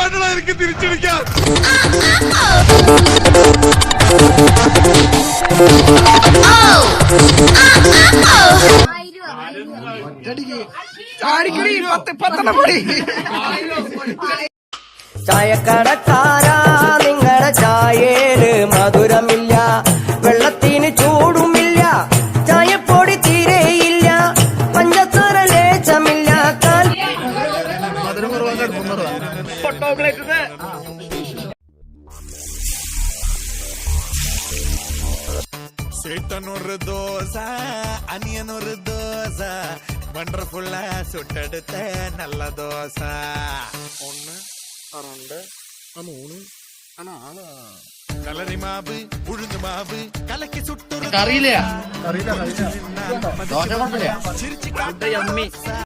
വേണ്ടടാ എനിക്ക് തിരിച്ചടിക്കാൻ. ചായക്കടക്കാരാ നിങ്ങളുടെ ചായേന് മധുരമില്ല, വെള്ളത്തിന് ചൂടുമില്ല, ചായപ്പൊടി തീരെയില്ല, പഞ്ചസാര ലേശമില്ല. சேட்டனொரு தோசை அனியனொரு தோசை வண்டர்ஃபுல்லா சுட்டெடுத்த நல்ல தோசை. 1 2 3 4 கலரி மாவு உளுந்து மாவு கலக்கி சுட்டு അറിയില്ല